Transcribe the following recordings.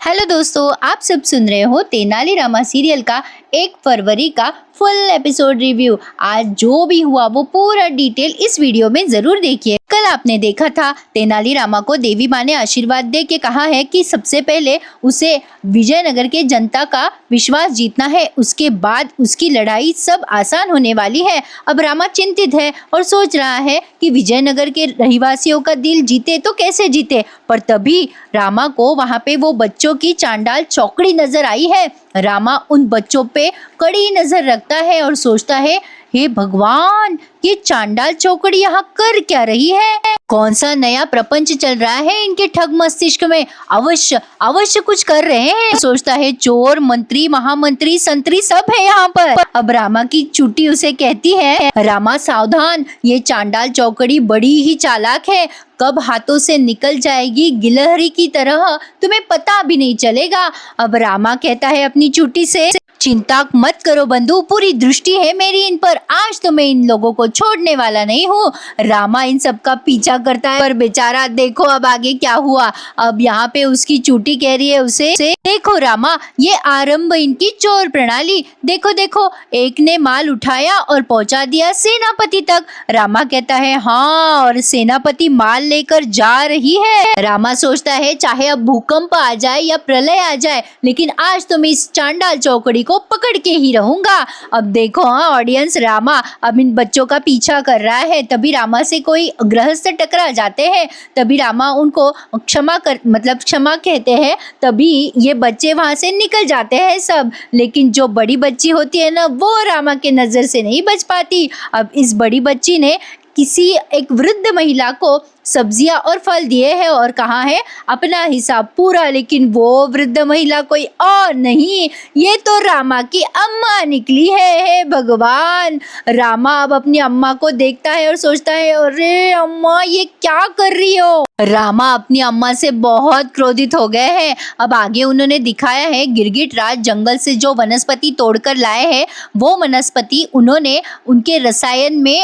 Hello दोस्तों, आप सब सुन रहे हो तेनालीरामा सीरियल का 1 फरवरी का फुल एपिसोड रिव्यू। आज जो भी हुआ वो पूरा डिटेल इस वीडियो में जरूर देखिए। कल आपने देखा था तेनालीरामा को देवी माँ ने आशीर्वाद दे के कहा है कि सबसे पहले उसे विजयनगर के जनता का विश्वास जीतना है, उसके बाद उसकी लड़ाई सब आसान होने वाली है। अब रामा चिंतित है और सोच रहा है कि विजयनगर के रहवासियों का दिल जीते तो कैसे जीते, पर तभी रामा को वहाँ पे वो बच्चों की चांडाल चौकड़ी नजर आई है। रामा उन बच्चों पे कड़ी नजर रखता है और सोचता है, हे भगवान, ये चांडाल चौकड़ी यहाँ कर क्या रही है? कौन सा नया प्रपंच चल रहा है इनके ठग मस्तिष्क में? अवश्य अवश्य कुछ कर रहे हैं। सोचता है चोर, मंत्री, महामंत्री, संतरी सब है यहाँ पर। अब रामा की चुटी उसे कहती है, रामा सावधान, ये चांडाल चौकड़ी बड़ी ही चालाक है, कब हाथों से निकल जाएगी गिलहरी की तरह तुम्हें पता भी नहीं चलेगा। अब रामा कहता है अपनी चुटी से, चिंता मत करो बंधु, पूरी दृष्टि है मेरी इन पर, आज तो मैं इन लोगों को छोड़ने वाला नहीं हूँ। रामा इन सब का पीछा करता है, पर बेचारा देखो अब आगे क्या हुआ। अब यहाँ पे उसकी चुटी कह रही है उसे, देखो रामा, ये आरंभ इनकी चोर प्रणाली, देखो देखो, एक ने माल उठाया और पहुंचा दिया सेनापति तक। रामा कहता है हाँ, और सेनापति माल लेकर जा रही है। रामा सोचता है चाहे अब भूकंप आ जाए या प्रलय आ जाए, लेकिन आज तो मैं इस चांडाल चौकड़ी को पकड़ के ही रहूंगा। अब देखो हाँ ऑडियंस, रामा अब इन बच्चों का पीछा कर रहा है, तभी रामा से कोई गृहस्थ टकरा जाते हैं, तभी रामा उनको क्षमा कहते हैं, तभी ये बच्चे वहां से निकल जाते हैं सब। लेकिन जो बड़ी बच्ची होती है ना, वो रामा के नजर से नहीं बच पाती। अब इस बड़ी बच्ची ने किसी एक वृद्ध महिला को सब्जियां और फल दिए हैं और कहा है अपना हिसाब पूरा, लेकिन वो वृद्ध महिला कोई और नहीं, ये तो रामा की अम्मा निकली है। हे भगवान, रामा अब अपनी अम्मा को देखता है और सोचता है, अरे अम्मा ये क्या कर रही हो? रामा अपनी अम्मा से बहुत क्रोधित हो गए हैं। अब आगे उन्होंने दिखाया है गिरगिट राज जंगल से जो वनस्पति तोड़कर लाए हैं, वो वनस्पति उन्होंने उनके रसायन में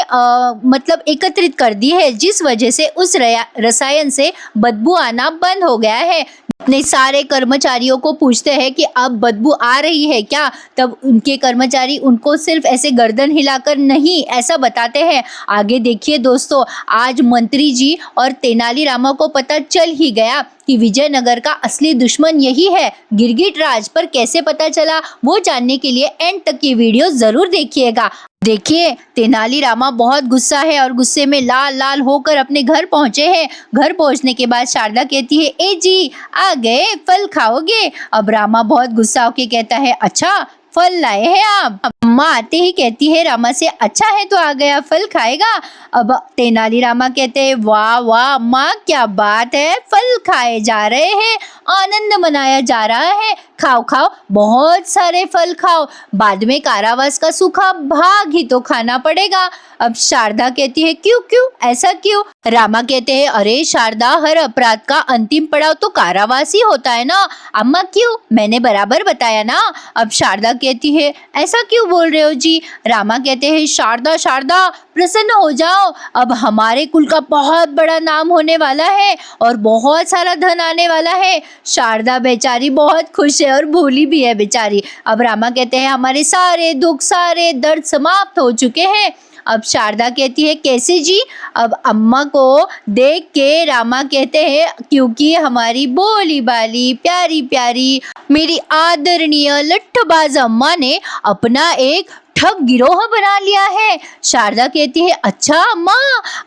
एकत्रित कर दी है, जिस वजह से उस रसायन से बदबू आना बंद हो गया है। अपने सारे कर्मचारियों को पूछते हैं कि अब बदबू आ रही है क्या, तब उनके कर्मचारी उनको सिर्फ ऐसे गर्दन हिलाकर नहीं ऐसा बताते हैं। आगे देखिए दोस्तों, आज मंत्री जी और तेनालीरामा को पता चल ही गया कि विजयनगर का असली दुश्मन यही है गिरगिट राज, पर कैसे पता चला वो जानने के लिए एंड तक की वीडियो जरूर देखिएगा। देखिए तेनालीरामा बहुत गुस्सा है और गुस्से में लाल लाल होकर अपने घर पहुंचे हैं। घर पहुंचने के बाद शारदा कहती है, ए जी आ गए, फल खाओगे? अब रामा बहुत गुस्सा होके कहता है, अच्छा फल लाए हैं आप? अम्मा आते ही कहती है रामा से, अच्छा है तो आ गया, फल खाएगा? अब तेनालीरामा कहते हैं, वाह वाह अम्मा क्या बात है, फल खाए जा रहे हैं, आनंद मनाया जा रहा है, खाओ खाओ, बहुत सारे फल खाओ, बाद में कारावास का सूखा भाग ही तो खाना पड़ेगा। अब शारदा कहती है, क्यों क्यों, ऐसा क्यों? रामा कहते हैं, अरे शारदा, हर अपराध का अंतिम पड़ाव तो कारावास ही होता है ना। अम्मा क्यों, मैंने बराबर बताया ना। अब शारदा कहती है, ऐसा क्यों बोल रहे हो जी? रामा कहते हैं, शारदा शारदा प्रसन्न हो जाओ, अब हमारे कुल का बहुत बड़ा नाम होने वाला है और बहुत सारा धन आने वाला है। शारदा बेचारी बहुत खुश है और भोली भी है बेचारी। अब रामा कहते हैं, हमारे सारे दुख सारे दर्द समाप्त हो चुके हैं। अब शारदा कहती है, कैसे जी? अब अम्मा को देख के रामा कहते हैं, क्योंकि हमारी भोली भाली प्यारी प्यारी मेरी आदरणीय लट्ठबाज अम्मा ने अपना एक ठग गिरोह बना लिया है। शारदा कहती है, अच्छा अम्मा?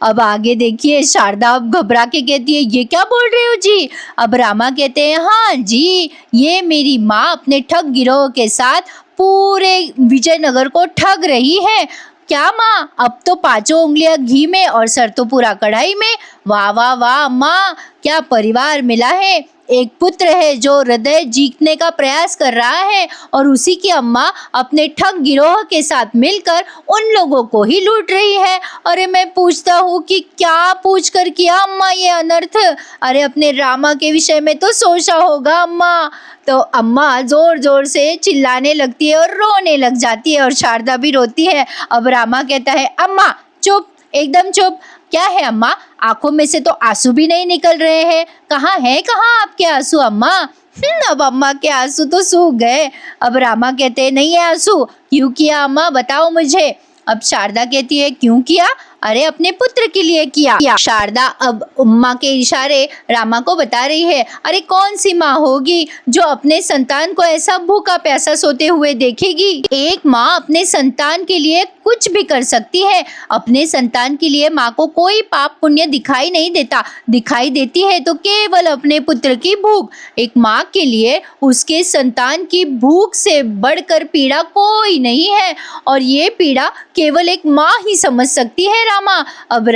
अब आगे देखिए, शारदा अब घबरा के कहती है, ये क्या बोल रहे हो जी? अब रामा कहते हैं, हाँ जी, ये मेरी माँ अपने ठग गिरोह के साथ पूरे विजयनगर को ठग रही है। क्या माँ, अब तो 5 उंगलियां घी में और सर तो पूरा कढ़ाई में। वाह वाह वाह अम्मा, क्या परिवार मिला है, एक पुत्र है जो हृदय जीतने का प्रयास कर रहा है और उसी की अम्मा अपने ठग गिरोह के साथ मिलकर उन लोगों को ही लूट रही है। अरे मैं पूछता हूँ कि क्या पूछ कर किया अम्मा ये अनर्थ? अरे अपने रामा के विषय में तो सोचा होगा अम्मा। तो अम्मा जोर जोर से चिल्लाने लगती है और रोने लग जाती है और शारदा भी रोती है। अब रामा कहता है, अम्मा चुप, एकदम चुप, क्या है अम्मा? आंखों में से तो आंसू भी नहीं निकल रहे हैं। कहाँ आपके आंसू अम्मा? अब अम्मा के आंसू तो सूख गए। अब रामा कहते हैं नहीं है आंसू। क्यों किया अम्मा, बताओ मुझे। अब शारदा कहती है क्यों किया? अरे अपने पुत्र के लिए किया। शारदा अब अम्मा के इशारे रामा को बता रही है, अरे कौन सी माँ होगी जो अपने संतान को ऐसा भूखा प्यासा सोते हुए देखेगी। एक माँ अपने संतान के लिए कुछ भी कर सकती है। अपने संतान के लिए माँ को कोई पाप पुण्य दिखाई नहीं देता, दिखाई देती है तो केवल अपने पुत्र की भूख। एक माँ के लिए उसके संतान की भूख से बढ़कर पीड़ा कोई नहीं है, और ये पीड़ा केवल एक माँ ही समझ सकती है। अब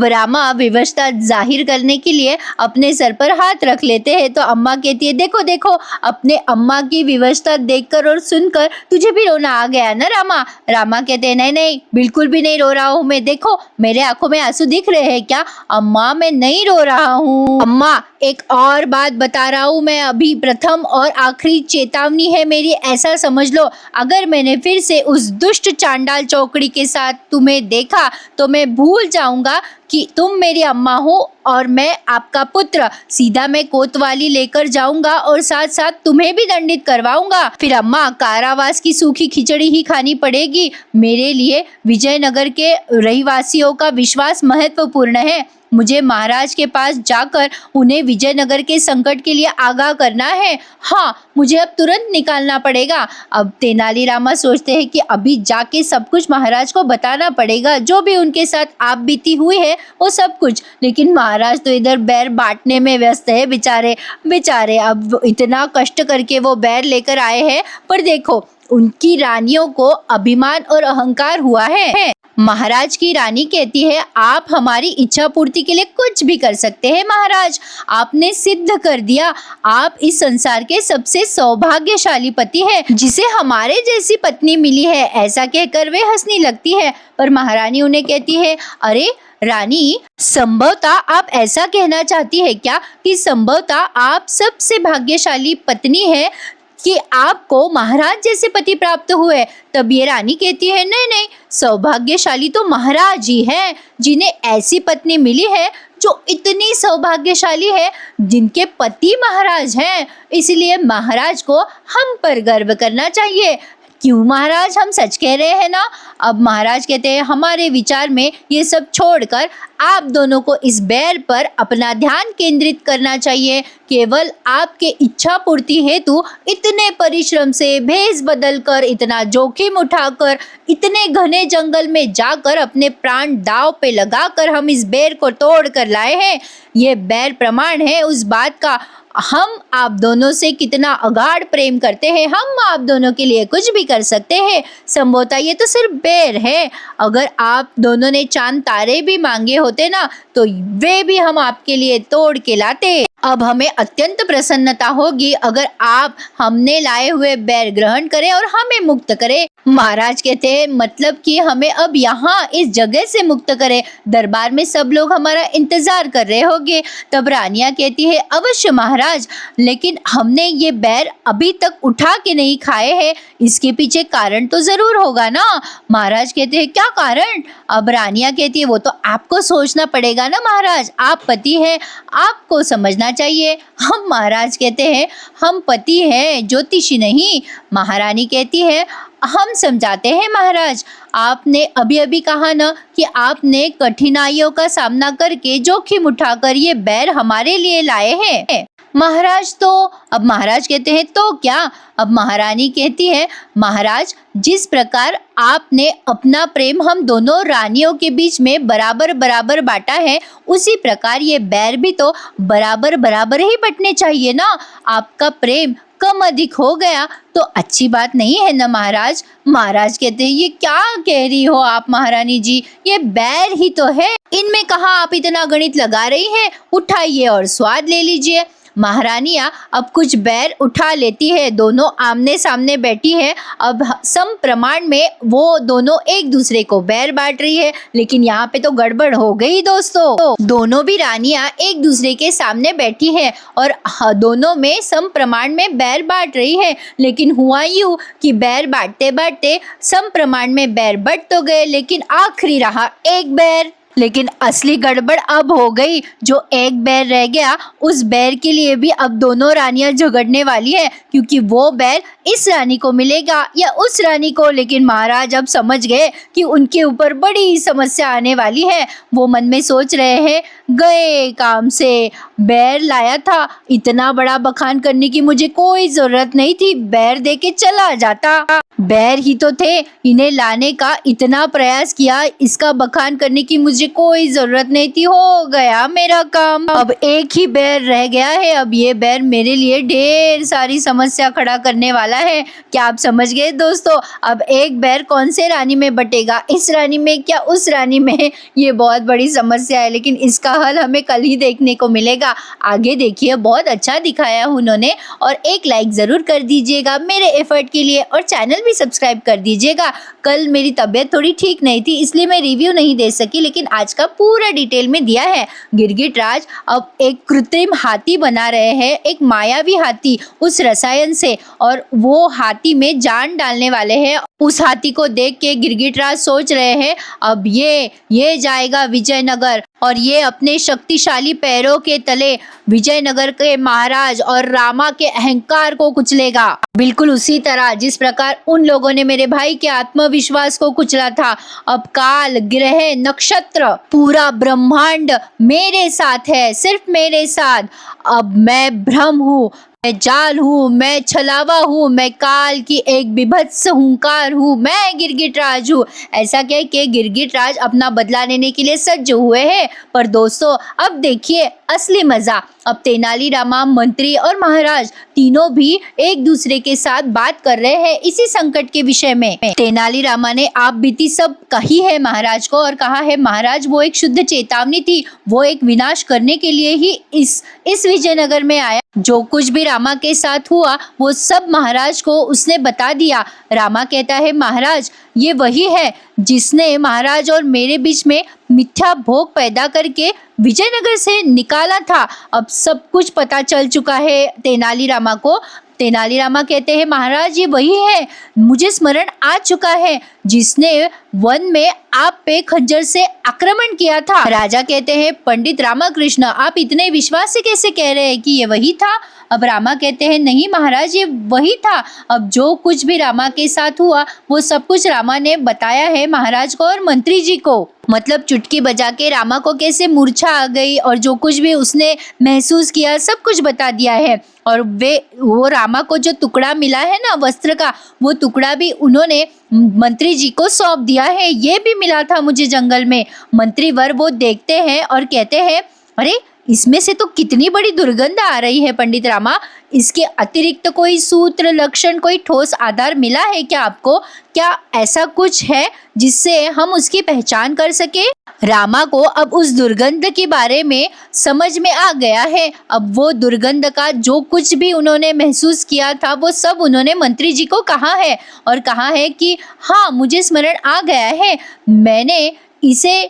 रामा विवशता जाहिर करने के लिए अपने सर पर हाथ रख लेते हैं तो अम्मा कहती है देखो देखो, अपने अम्मा की विवशता देखकर और सुनकर तुझे भी रोना आ गया ना रामा। रामा कहते हैं नहीं नहीं, बिल्कुल भी नहीं रो रहा हूँ मैं, देखो मेरे आंखों में आंसू दिख रहे हैं क्या? अम्मा मैं नहीं रो रहा हूँ। अम्मा एक और बात बता रहा हूँ मैं, अभी प्रथम और आखिरी चेतावनी है मेरी, ऐसा समझ लो। अगर मैंने फिर से उस दुष्ट चांडाल चौकड़ी के साथ तुम्हें देखा तो मैं भूल जाऊंगा कि तुम मेरी अम्मा हो और मैं आपका पुत्र। सीधा मैं कोतवाली लेकर जाऊंगा और साथ साथ तुम्हें भी दंडित करवाऊंगा। फिर अम्मा कारावास की सूखी खिचड़ी ही खानी पड़ेगी। मेरे लिए विजयनगर के रहिवासियों का विश्वास महत्वपूर्ण है। मुझे महाराज के पास जाकर उन्हें विजयनगर के संकट के लिए आगाह करना है। हाँ, मुझे अब तुरंत निकालना पड़ेगा। अब तेनालीरामा सोचते हैं कि अभी जाके सब कुछ महाराज को बताना पड़ेगा, जो भी उनके साथ आप बीती हुई है वो सब कुछ। लेकिन महाराज तो इधर बैर बांटने में व्यस्त है, बेचारे अब इतना कष्ट करके वो बैर लेकर आए हैं, पर देखो उनकी रानियों को अभिमान और अहंकार हुआ है। महाराज की रानी कहती है आप हमारी इच्छा पूर्ति के लिए कुछ भी कर सकते हैं महाराज, आपने सिद्ध कर दिया। आप इस संसार के सबसे सौभाग्यशाली पति हैं, जिसे हमारे जैसी पत्नी मिली है। ऐसा कहकर वे हंसने लगती है, पर महारानी उन्हें कहती है अरे रानी, संभवतः आप ऐसा कहना चाहती है क्या कि संभवतः आप सबसे भाग्यशाली पत्नी है कि आपको महाराज जैसे पति प्राप्त हुए। तब ये रानी कहती है नहीं नहीं, सौभाग्यशाली तो महाराज ही हैं, जिन्हें ऐसी पत्नी मिली है जो इतनी सौभाग्यशाली है, जिनके पति महाराज हैं। इसलिए महाराज को हम पर गर्व करना चाहिए। क्यों महाराज, हम सच कह रहे हैं ना? अब महाराज कहते हैं हमारे विचार में ये सब छोड़कर आप दोनों को इस बैर पर अपना ध्यान केंद्रित करना चाहिए। केवल आपके इच्छा पूर्ति हेतु इतने परिश्रम से भेष बदल कर, इतना जोखिम उठाकर, इतने घने जंगल में जाकर अपने प्राण दांव पे लगाकर हम इस बैर को तोड़ कर लाए हैं। ये बैर प्रमाण है उस बात का हम आप दोनों से कितना अगाध प्रेम करते हैं। हम आप दोनों के लिए कुछ भी कर सकते हैं। संभवतः ये तो सिर्फ बैर है। अगर आप दोनों ने चांद तारे भी मांगे होते ना, तो वे भी हम आपके लिए तोड़ के लाते। अब हमें अत्यंत प्रसन्नता होगी अगर आप हमने लाए हुए बैर ग्रहण करें और हमें मुक्त करें। महाराज कहते हैं मतलब कि हमें अब यहाँ इस जगह से मुक्त करें। दरबार में सब लोग हमारा इंतजार कर रहे होंगे। तब रानियां कहती है अवश्य महाराज, लेकिन हमने ये बैर अभी तक उठा के नहीं खाए हैं, इसके पीछे कारण तो जरूर होगा ना। महाराज कहते हैं क्या कारण? अब रानियां कहती है वो तो आपको सोचना पड़ेगा ना महाराज, आप पति हैं, आपको समझना चाहिए। हम महाराज कहते हैं हम पति हैं, ज्योतिषी नहीं। महारानी कहती है हम समझाते हैं महाराज, आपने अभी अभी कहा ना कि आपने कठिनाइयों का सामना करके जोखिम उठाकर ये बैर हमारे लिए लाए हैं महाराज। तो अब महाराज कहते हैं तो क्या? अब महारानी कहती है महाराज, जिस प्रकार आपने अपना प्रेम हम दोनों रानियों के बीच में बराबर बराबर बांटा है, उसी प्रकार ये बैर भी तो बराबर बराबर ही बंटने चाहिए ना। आपका प्रेम कम अधिक हो गया तो अच्छी बात नहीं है ना महाराज। महाराज कहते हैं ये क्या कह रही हो आप महारानी जी, ये बैर ही तो है, इनमें कहाँ आप इतना गणित लगा रही हैं। उठाइए और स्वाद ले लीजिए। महारानियां अब कुछ बैर उठा लेती है, दोनों आमने सामने बैठी है। अब सम प्रमाण में वो दोनों एक दूसरे को बैर बांट रही है, लेकिन यहाँ पे तो गड़बड़ हो गई दोस्तों। दोनों भी रानियां एक दूसरे के सामने बैठी है और दोनों में सम प्रमाण में बैर बांट रही है, लेकिन हुआ यूं कि बैर बांटते बांटते सम प्रमाण में बैर बट तो गए, लेकिन आखिरी रहा एक बैर। लेकिन असली गड़बड़ अब हो गई। जो एक बैर रह गया उस बैर के लिए भी अब दोनों रानियां झगड़ने वाली है, क्योंकि वो बैर इस रानी को मिलेगा या उस रानी को। लेकिन महाराज अब समझ गए कि उनके ऊपर बड़ी समस्या आने वाली है। वो मन में सोच रहे हैं, गए काम से, बैर लाया था, इतना बड़ा बखान करने की मुझे कोई जरूरत नहीं थी, बैर दे के चला जाता। बैर ही तो थे, इन्हें लाने का इतना प्रयास किया, इसका बखान करने की मुझे कोई जरूरत नहीं थी, हो गया मेरा काम। अब एक ही बैर रह गया है, अब ये बैर मेरे लिए ढेर सारी समस्या खड़ा करने वाला है। क्या आप समझ गए दोस्तों? अब एक बैर कौन से रानी में बटेगा, इस रानी में क्या उस रानी में? ये बहुत बड़ी समस्या है, लेकिन इसका हल हमें कल ही देखने को मिलेगा। आगे देखिए, बहुत अच्छा दिखाया उन्होंने, और एक लाइक जरूर कर दीजिएगा मेरे एफर्ट के लिए, और चैनल भी सब्सक्राइब कर दीजिएगा। कल मेरी तबीयत थोड़ी ठीक नहीं थी, इसलिए मैं रिव्यू नहीं दे सकी, लेकिन आज का पूरा डिटेल में दिया है। गिरगिटराज अब एक कृत्रिम हाथी बना रहे हैं, एक मायावी हाथी उस रसायन से, और वो हाथी में जान डालने वाले हैं। उस हाथी को देख के गिरगिटराज सोच रहे हैं, अब ये जाएगा विजयनगर, और ये अपने शक्तिशाली पैरों के तले विजयनगर के महाराज और रामा के अहंकार को कुचलेगा। बिल्कुल उसी तरह जिस प्रकार उन लोगों ने मेरे भाई के आत्मविश्वास को कुचला था। अब काल, ग्रह, नक्षत्र, पूरा ब्रह्मांड मेरे साथ है, सिर्फ मेरे साथ। अब मैं ब्रह्म हूँ, मैं जाल हूँ, मैं छलावा हूँ, मैं काल की एक विभत्स हुंकार हूँ, मैं गिरगिटराज हूँ। ऐसा कह के गिरगिटराज अपना बदला लेने के लिए सज्ज हुए हैं। पर दोस्तों, अब देखिए असली मजा। अब तेनालीरामा, मंत्री और महाराज तीनों भी एक दूसरे के साथ बात कर रहे हैं इसी संकट के विषय में। तेनालीरामा ने आप बीती सब कही है महाराज को, और कहा है, महाराज वो एक शुद्ध चेतावनी थी, वो एक विनाश करने के लिए ही इस विजयनगर में आया। जो कुछ भी रामा के साथ हुआ वो सब महाराज को उसने बता दिया। रामा कहता है, महाराज ये वही है जिसने महाराज और मेरे बीच में मिथ्या भोग पैदा करके विजयनगर से निकाला था। अब सब कुछ पता चल चुका है तेनालीरामा को। तेनालीरामा कहते हैं, महाराज ये वही है, मुझे स्मरण आ चुका है, जिसने वन में आप पे खंजर से आक्रमण किया था। राजा कहते हैं, पंडित रामाकृष्ण, आप इतने विश्वास से कैसे कह रहे हैं कि ये वही था? अब रामा कहते हैं, नहीं महाराज ये वही था। अब जो कुछ भी रामा के साथ हुआ वो सब कुछ रामा ने बताया है महाराज को और मंत्री जी को। मतलब चुटकी बजा के रामा को कैसे मूर्छा आ गई और जो कुछ भी उसने महसूस किया सब कुछ बता दिया है। और वो रामा को जो टुकड़ा मिला है ना वस्त्र का, वो टुकड़ा भी उन्होंने मंत्री जी को सौंप दिया है। ये भी मिला था मुझे जंगल में। मंत्री वर वो देखते हैं और कहते हैं, अरे इसमें से तो कितनी बड़ी दुर्गंध आ रही है पंडित रामा, इसके अतिरिक्त कोई सूत्र, लक्षण, कोई ठोस आधार मिला है क्या आपको? क्या ऐसा कुछ है जिससे हम उसकी पहचान कर सके? रामा को अब उस दुर्गंध के बारे में समझ में आ गया है। अब वो दुर्गंध का जो कुछ भी उन्होंने महसूस किया था वो सब उन्होंने मंत्री जी को कहा है, और कहा है कि हाँ मुझे स्मरण आ गया है, मैंने इसे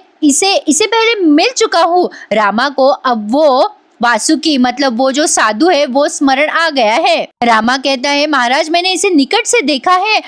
पहले मिल चुका हूँ। रामा को अब वो वासुकी, मतलब वो जो साधु है, वो स्मरण आ गया है। रामा कहता है, महाराज मैंने इसे निकट से देखा है।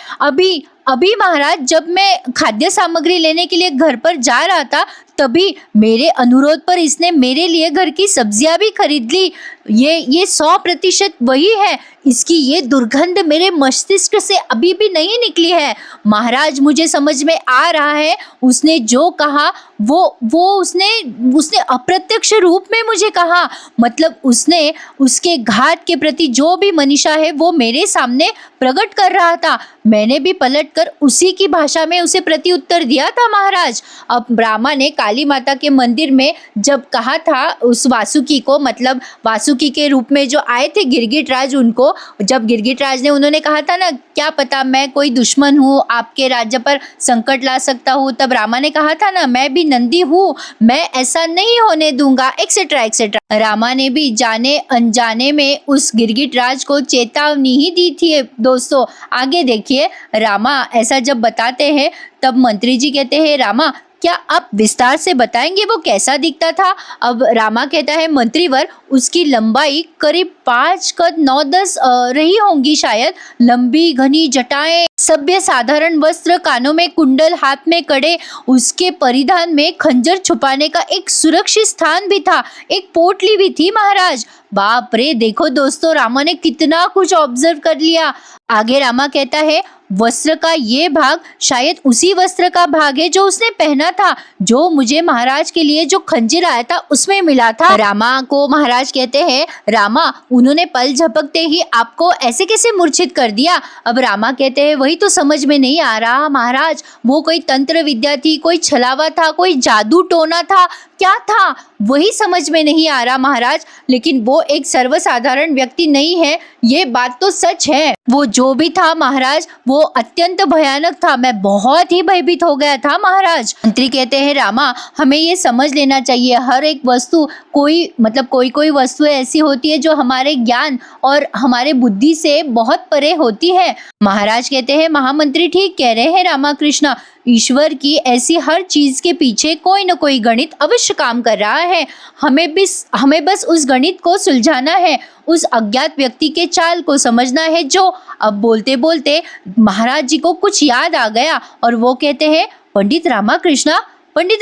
अभी महाराज जब मैं खाद्य सामग्री लेने के लिए घर पर जा रहा था तभी मेरे अनुरोध पर इसने मेरे लिए घर की सब्जियां भी खरीद ली। ये 100% वही है। इसकी ये दुर्गंध मेरे मस्तिष्क से अभी भी नहीं निकली है। महाराज मुझे समझ में आ रहा है, उसने जो कहा वो उसने अप्रत्यक्ष रूप में मुझे कहा। मतलब उसने उसके घात के प्रति जो भी मनीषा है वो मेरे सामने प्रकट कर रहा था। मैंने भी पलटकर उसी की भाषा में उसे प्रति उत्तर दिया था महाराज। अब ब्राह्मण ने काली माता के मंदिर में जब कहा था उस वासुकी को, मतलब वासुकी के रूप में जो आए थे गिरगिटराज, उनको जब गिरगिटराज ने उन्होंने कहा था ना, क्या पता मैं कोई दुश्मन हूँ, आपके राज्य पर संकट ला सकता हूँ, तब रामा ने कहा था ना, मैं भी नंदी हूँ, मैं ऐसा नहीं होने दूंगा, एक्सेट्रा एक्सेट्रा। रामा ने भी जाने अनजाने में उस गिरगिटराज को चेतावनी ही दी थी। दोस्तों आगे देखिए, रामा ऐसा जब बताते हैं तब मंत्री जी कहते हैं, रामा क्या आप विस्तार से बताएंगे वो कैसा दिखता था? अब रामा कहता है मंत्रीवर, उसकी लंबाई करीब 5 कद 9-10 रही होंगी शायद। लंबी घनी जटाएं, सभ्य साधारण वस्त्र, कानों में कुंडल, हाथ में कड़े, उसके परिधान में खंजर छुपाने का एक सुरक्षित स्थान भी था, एक पोटली भी थी महाराज। बाप रे, देखो दोस्तों, रामा ने कितना कुछ ऑब्जर्व कर लिया। आगे रामा कहता है वस्त्र का ये भाग शायद उसी वस्त्र का भाग है जो उसने पहना था, जो मुझे महाराज के लिए जो खंजर आया था उसमें मिला था। रामा को महाराज कहते हैं, रामा, उन्होंने पल झपकते ही आपको ऐसे कैसे मूर्छित कर दिया? अब रामा कहते हैं वही तो समझ में नहीं आ रहा महाराज, वो कोई तंत्र विद्या थी, कोई छलावा था, कोई जादू टोना था, क्या था वही समझ में नहीं आ रहा महाराज। लेकिन वो एक सर्वसाधारण व्यक्ति नहीं है, ये बात तो सच है। वो जो भी था महाराज, वो अत्यंत भयानक था, मैं बहुत ही भयभीत हो गया था महाराज। मंत्री कहते हैं रामा, हमें ये समझ लेना चाहिए, हर एक वस्तु कोई वस्तु ऐसी होती है जो हमारे ज्ञान और हमारे बुद्धि से बहुत परे होती है। महाराज कहते हैं महामंत्री ठीक कह रहे हैं रामाकृष्ण, ईश्वर की ऐसी हर चीज के पीछे कोई न कोई गणित अवश्य काम कर रहा है। हमें बस उस गणित को सुलझाना है, उस अज्ञात व्यक्ति के चाल को समझना है। जो अब बोलते बोलते महाराज जी को कुछ याद आ गया और वो कहते हैं पंडित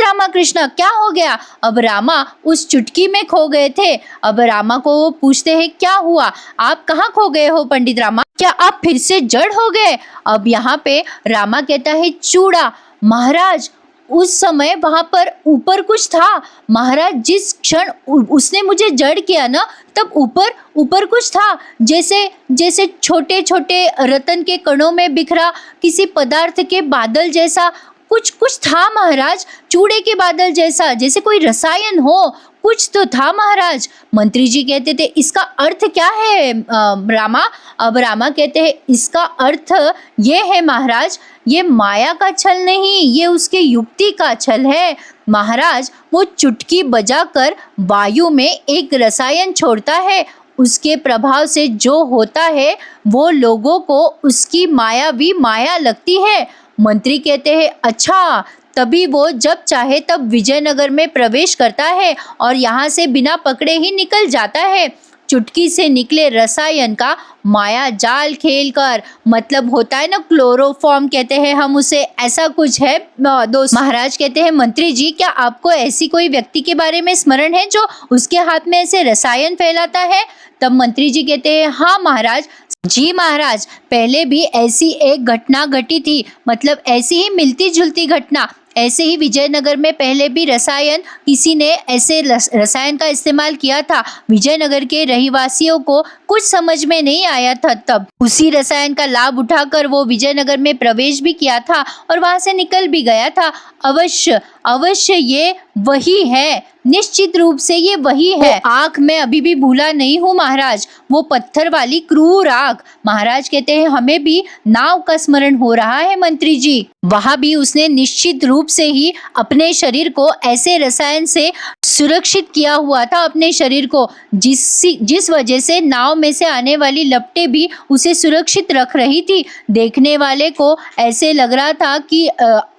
रामाकृष्ण क्या हो गया? अब रामा उस चुटकी में खो गए थे। अब रामा को वो पूछते हैं क्या हुआ, आप कहाँ खो गए हो पंडित रामा? क्या आप फिर से जड़ हो गए? अब यहाँ पे रामा कहता है चूड़ा। महाराज, उस समय वहां पर ऊपर कुछ था महाराज, जिस क्षण उसने मुझे जड़ किया ना, तब ऊपर कुछ था, जैसे छोटे छोटे रतन के कणों में बिखरा किसी पदार्थ के बादल जैसा कुछ था महाराज, चूड़े के बादल जैसा, जैसे कोई रसायन हो, कुछ तो था महाराज। मंत्री जी कहते थे इसका अर्थ क्या है रामा? अब रामा कहते हैं इसका अर्थ ये है महाराज, ये माया का छल नहीं, ये उसके युक्ति का छल है महाराज। वो चुटकी बजाकर वायु में एक रसायन छोड़ता है, उसके प्रभाव से जो होता है वो लोगों को उसकी मायावी माया लगती है। मंत्री कहते हैं अच्छा, तभी वो जब चाहे तब विजयनगर में प्रवेश करता है और यहाँ से बिना पकड़े ही निकल जाता है। चुटकी से निकले रसायन का माया जाल खेलकर, मतलब होता है ना क्लोरोफॉर्म कहते हैं हम उसे, ऐसा कुछ है दोस्त। महाराज कहते हैं मंत्री जी, क्या आपको ऐसी कोई व्यक्ति के बारे में स्मरण है जो उसके हाथ में ऐसे रसायन फैलाता है? तब मंत्री जी कहते हैं हाँ महाराज, जी महाराज, पहले भी ऐसी एक घटना घटी थी, मतलब ऐसी ही मिलती जुलती घटना। ऐसे ही विजयनगर में पहले भी किसी ने ऐसे रसायन का इस्तेमाल किया था। विजयनगर के रहवासियों को कुछ समझ में नहीं आया था, तब उसी रसायन का लाभ उठाकर वो विजयनगर में प्रवेश भी किया था और वहां से निकल भी गया था। अवश्य ये वही है, निश्चित रूप से ये वही है। आँख मैं अभी भी भूला नहीं हूँ महाराज, वो पत्थर वाली क्रूर आँख। महाराज कहते हैं हमें भी नाव का स्मरण हो रहा है मंत्री जी, वहां भी उसने निश्चित रूप से ही अपने शरीर को ऐसे रसायन से सुरक्षित किया हुआ था, अपने शरीर को, जिस वजह से नाव में से आने वाली लपटें भी उसे सुरक्षित रख रही थी। देखने वाले को ऐसे लग रहा था कि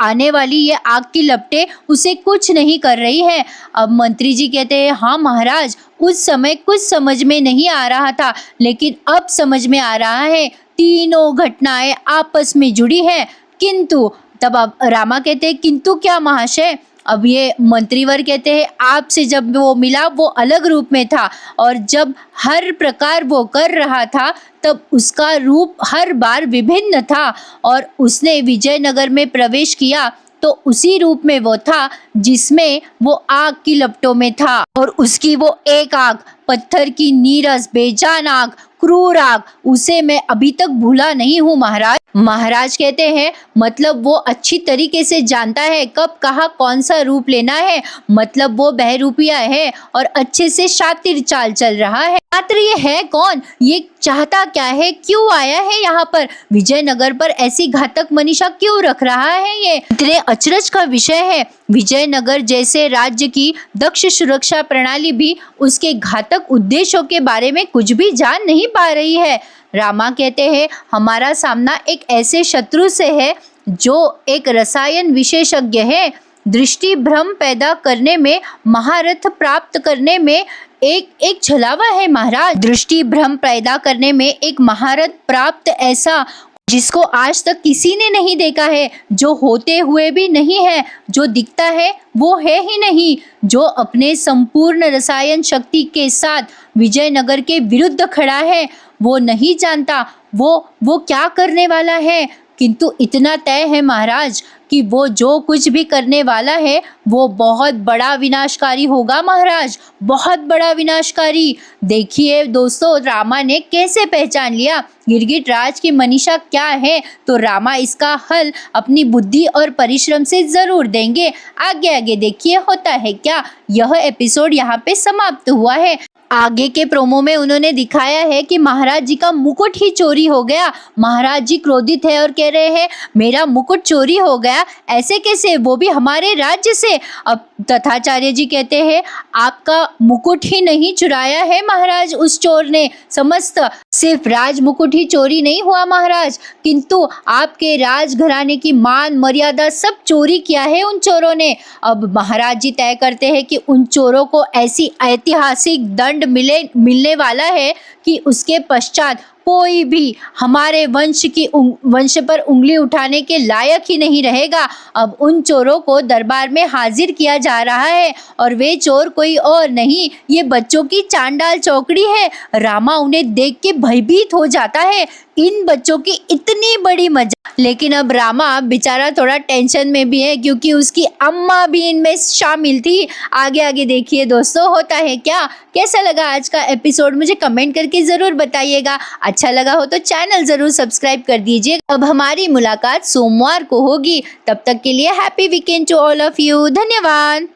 आने वाली ये आग की लपटें उसे कुछ नहीं कर रही है। अब मंत्री जी कहते हैं हाँ महाराज, उस समय कुछ समझ में नहीं आ रहा था, लेकिन अब समझ में आ रहा है। तीनों घटनाएं आपस में जुड़ी हैं। किंतु तब अब रामा कहते हैं किंतु क्या महाशय? अब ये मंत्रीवर कहते हैं आपसे जब वो मिला वो अलग रूप में था, और जब हर प्रकार वो कर रहा था तब उसका रूप हर बार विभिन्न था, और उसने विजयनगर में प्रवेश किया तो उसी रूप में वो था जिसमें वो आग की लपटों में था, और उसकी वो एक आग, पत्थर की नीरस बेजान आग, क्रूर आग, उसे मैं अभी तक भूला नहीं हूँ महाराज। महाराज कहते हैं मतलब वो अच्छी तरीके से जानता है कब कहाँ कौन सा रूप लेना है, मतलब वो बहरूपिया है और अच्छे से शातिर चाल चल रहा है। मात्र ये है कौन, ये चाहता क्या है, क्यों आया है यहाँ पर, विजयनगर पर ऐसी घातक मनीषा क्यों रख रहा है, ये इतने अचरज का विषय है। विजयनगर जैसे राज्य की दक्ष सुरक्षा प्रणाली भी उसके घातक उद्देश्यों के बारे में कुछ भी जान नहीं पा रही है। रामा कहते हैं हमारा सामना एक ऐसे शत्रु से है जो एक रसायन विशेषज्ञ है, दृष्टि भ्रम पैदा करने में, महारथ प्राप्त करने में एक छलावा है महाराज। दृष्टि भ्रम पैदा करने में एक महारथ प्राप्त, ऐसा जिसको आज तक किसी ने नहीं देखा है, जो होते हुए भी नहीं है, जो दिखता है वो है ही नहीं, जो अपने संपूर्ण रसायन शक्ति के साथ विजयनगर के विरुद्ध खड़ा है। वो नहीं जानता वो क्या करने वाला है, किंतु इतना तय है महाराज कि वो जो कुछ भी करने वाला है वो बहुत बड़ा विनाशकारी होगा महाराज, बहुत बड़ा विनाशकारी। देखिए दोस्तों, रामा ने कैसे पहचान लिया गिरगिट राज की मनीषा क्या है, तो रामा इसका हल अपनी बुद्धि और परिश्रम से जरूर देंगे। आगे आगे देखिए होता है क्या। यह एपिसोड यहाँ पे समाप्त हुआ है। आगे के प्रोमो में उन्होंने दिखाया है कि महाराज जी का मुकुट ही चोरी हो गया। महाराज जी क्रोधित है और कह रहे हैं मेरा मुकुट चोरी हो गया, ऐसे कैसे, वो भी हमारे राज्य से। अब तथाचार्य जी कहते हैं आपका मुकुट ही नहीं चुराया है महाराज उस चोर ने, समस्त सिर्फ राज मुकुट ही चोरी नहीं हुआ महाराज, किंतु आपके राजघराने की मान मर्यादा सब चोरी किया है उन चोरों ने। अब महाराज जी तय करते हैं कि उन चोरों को ऐसी ऐतिहासिक दंड मिलने वाला है कि उसके पश्चात कोई भी हमारे वंश पर उंगली उठाने के लायक ही नहीं रहेगा। अब उन चोरों को दरबार में हाजिर किया जा रहा है और वे चोर कोई और नहीं, ये बच्चों की चांडाल चौकड़ी है। रामा उन्हें देख के भयभीत हो जाता है, इन बच्चों की इतनी बड़ी मजा। लेकिन अब रामा बेचारा थोड़ा टेंशन में भी है क्योंकि उसकी अम्मा भी इनमें शामिल थी। आगे आगे देखिए दोस्तों होता है क्या। कैसा लगा आज का एपिसोड मुझे कमेंट करके ज़रूर बताइएगा। अच्छा लगा हो तो चैनल ज़रूर सब्सक्राइब कर दीजिए। अब हमारी मुलाकात सोमवार को होगी, तब तक के लिए happy weekend to all of you. धन्यवाद।